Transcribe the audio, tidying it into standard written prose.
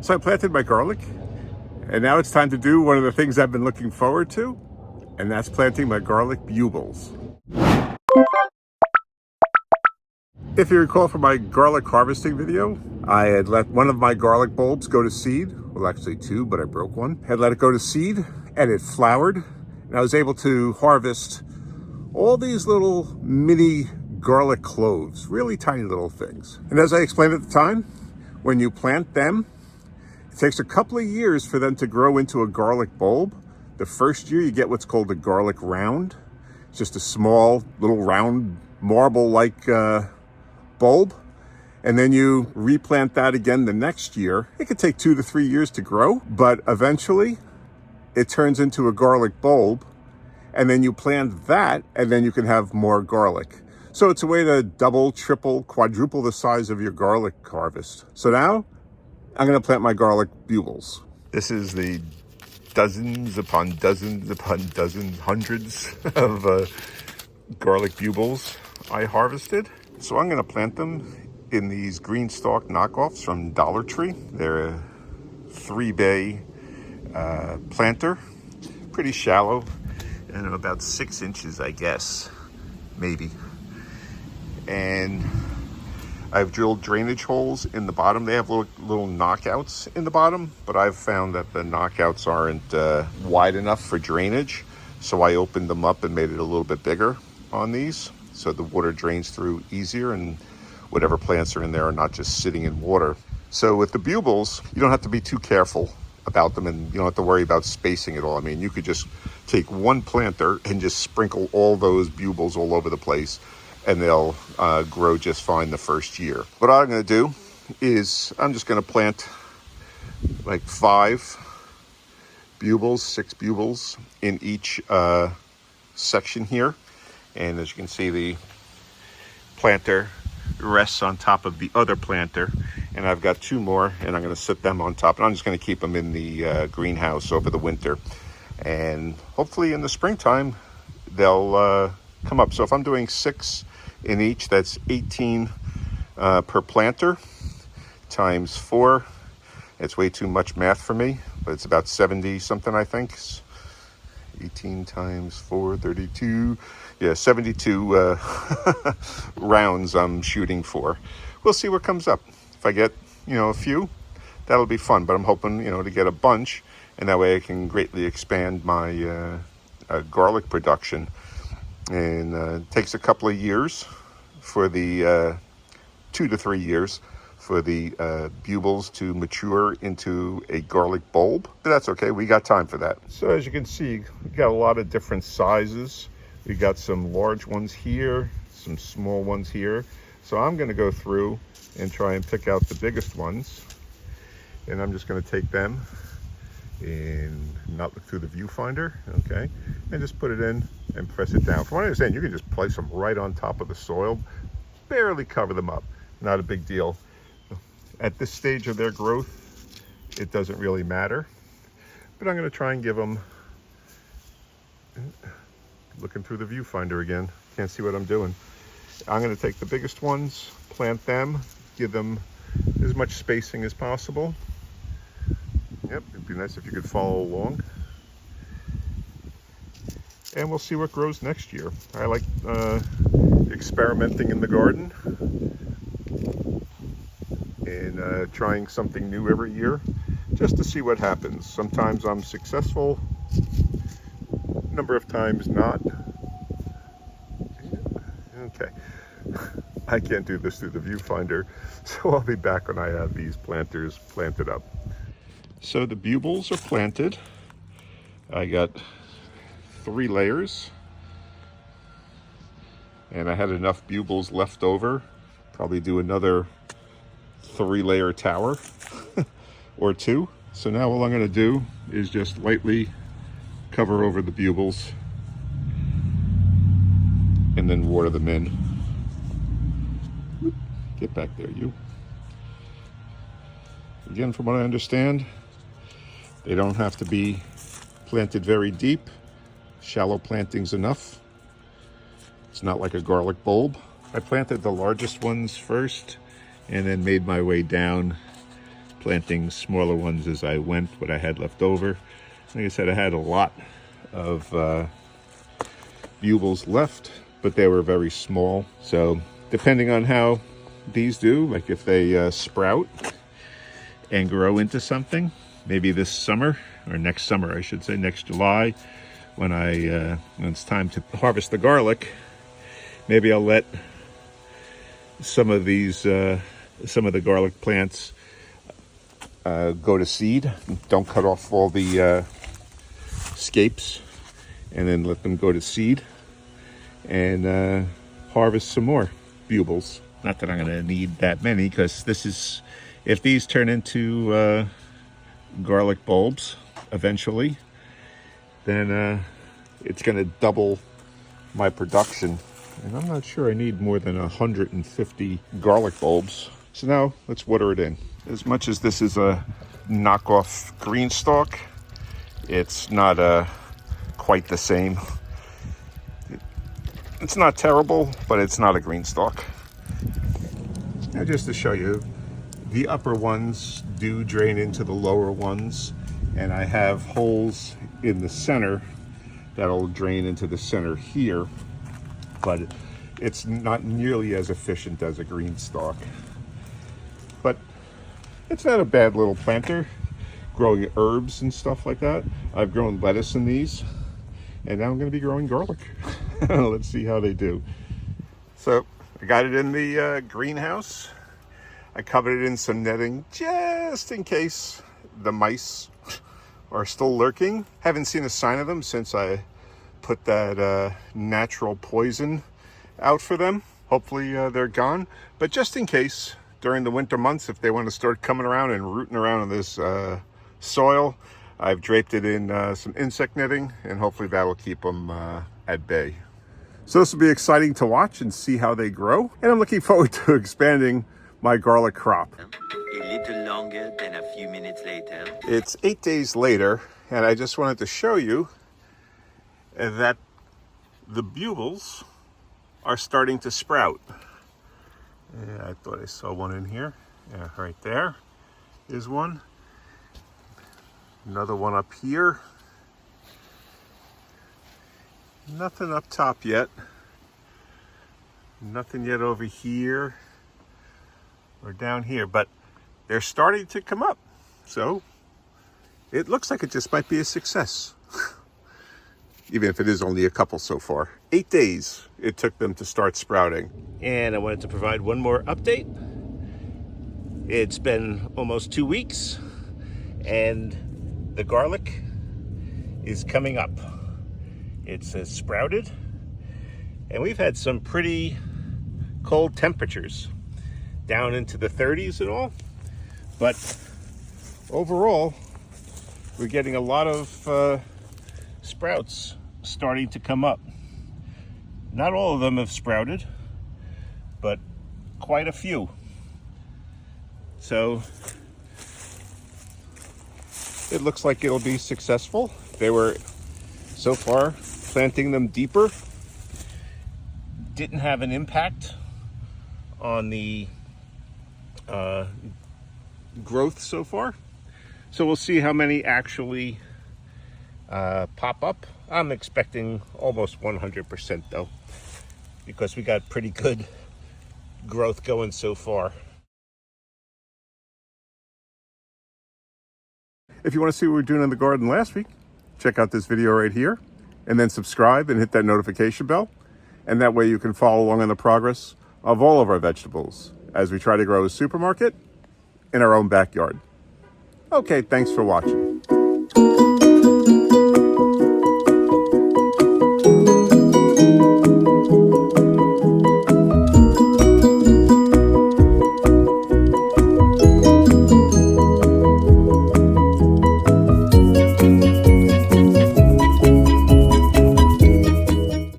So I planted my garlic, and now it's time to do one of the things I've been looking forward to, and that's planting my garlic Bubils. If you recall from my garlic harvesting video, I had let one of my garlic bulbs go to seed. Well, actually two, but I broke one. Had let it go to seed, and it flowered, and I was able to harvest all these little mini garlic cloves, really tiny little things. And as I explained at the time, when you plant them, it takes a couple of years for them to grow into a garlic bulb. The first year you get what's called a garlic round. It's just a small little round marble-like bulb. And then you replant that again the next year. It could take 2 to 3 years to grow, but eventually it turns into a garlic bulb. And then you plant that, and then you can have more garlic. So it's a way to double, triple, quadruple the size of your garlic harvest. So now I'm going to plant my garlic Bubils. This is the dozens upon dozens upon dozens, hundreds of garlic Bubils I harvested. So I'm going to plant them in these green stalk knockoffs from Dollar Tree. They're a 3-bay planter, pretty shallow, and about 6 inches, I guess, maybe. And I've drilled drainage holes in the bottom. They have little knockouts in the bottom, but I've found that the knockouts aren't wide enough for drainage. So I opened them up and made it a little bit bigger on these, so the water drains through easier and whatever plants are in there are not just sitting in water. So with the Bubils, you don't have to be too careful about them, and you don't have to worry about spacing at all. I mean, you could just take one planter and just sprinkle all those Bubils all over the place, and they'll grow just fine the first year. What I'm going to do is I'm just going to plant like 5 Bubils, 6 Bubils in each section here. And as you can see, the planter rests on top of the other planter, and I've got 2 more, and I'm going to sit them on top, and I'm just going to keep them in the greenhouse over the winter, and hopefully in the springtime they'll come up. So if I'm doing 6 in each, that's 18 per planter times 4. It's way too much math for me, but it's about 70 something, I think. 18 times 4, 32. Yeah, 72 rounds I'm shooting for. We'll see what comes up. If I get, a few, that'll be fun. But I'm hoping, to get a bunch, and that way I can greatly expand my garlic production. And it takes a couple of years for the 2 to 3 years for the Bubils to mature into a garlic bulb. But that's okay, we got time for that. So as you can see, we got a lot of different sizes. We got some large ones here, some small ones here. So I'm going to go through and try and pick out the biggest ones. And I'm just going to take them and not look through the viewfinder, okay? And just put it in and press it down. From what I understand, you can just place them right on top of the soil, barely cover them up. Not a big deal. At this stage of their growth, it doesn't really matter. But I'm going to try and give them, looking through the viewfinder again, can't see what I'm doing. I'm going to take the biggest ones, plant them, give them as much spacing as possible. Yep, it'd be nice if you could follow along. And we'll see what grows next year. I like experimenting in the garden and trying something new every year just to see what happens. Sometimes I'm successful, a number of times not. Okay, I can't do this through the viewfinder, so I'll be back when I have these planters planted up. So the Bubils are planted. I got 3 layers, and I had enough Bubils left over. Probably do another 3-layer tower or 2. So now all I'm going to do is just lightly cover over the Bubils and then water them in. Get back there, you. Again, from what I understand, they don't have to be planted very deep. Shallow planting's enough. It's not like a garlic bulb. I planted the largest ones first and then made my way down planting smaller ones as I went, what I had left over. Like I said, I had a lot of Bubils left, but they were very small. So depending on how these do, like if they sprout and grow into something, maybe this summer, or next summer I should say, next July, when it's time to harvest the garlic, maybe I'll let some of the garlic plants go to seed. Don't cut off all the scapes, and then let them go to seed and harvest some more Bubils. Not that I'm going to need that many, because if these turn into garlic bulbs eventually, then it's going to double my production. And I'm not sure I need more than 150 garlic bulbs. So now let's water it in. As much as this is a knockoff green stalk, it's not quite the same. It's not terrible, but it's not a green stalk. Now, just to show you, the upper ones do drain into the lower ones, and I have holes in the center that'll drain into the center here, but it's not nearly as efficient as a green stalk. But it's not a bad little planter, growing herbs and stuff like that. I've grown lettuce in these, and now I'm going to be growing garlic. Let's see how they do. So I got it in the greenhouse. I covered it in some netting just in case the mice are still lurking. Haven't seen a sign of them since I put that natural poison out for them. Hopefully they're gone. But just in case, during the winter months, if they want to start coming around and rooting around in this soil, I've draped it in some insect netting, and hopefully that'll keep them at bay. So this will be exciting to watch and see how they grow. And I'm looking forward to expanding my garlic crop. A little longer than a few minutes later. It's 8 days later, and I just wanted to show you that the Bubils are starting to sprout. Yeah, I thought I saw one in here. Yeah, right there is one. Another one up here. Nothing up top yet. Nothing yet over here or down here, but they're starting to come up. So it looks like it just might be a success. Even if it is only a couple so far. 8 days it took them to start sprouting. And I wanted to provide one more update. It's been almost 2 weeks, and the garlic is coming up. It's sprouted, and we've had some pretty cold temperatures, down into the 30s and all. But overall, we're getting a lot of sprouts starting to come up. Not all of them have sprouted, but quite a few. So it looks like it'll be successful. They were, so far, planting them deeper didn't have an impact on the growth so far. So we'll see how many actually pop up. I'm expecting almost 100% though, because we got pretty good growth going so far. If you want to see what we're doing in the garden last week, check out this video right here, and then subscribe and hit that notification bell. And that way you can follow along on the progress of all of our vegetables as we try to grow a supermarket in our own backyard. Okay, thanks for watching.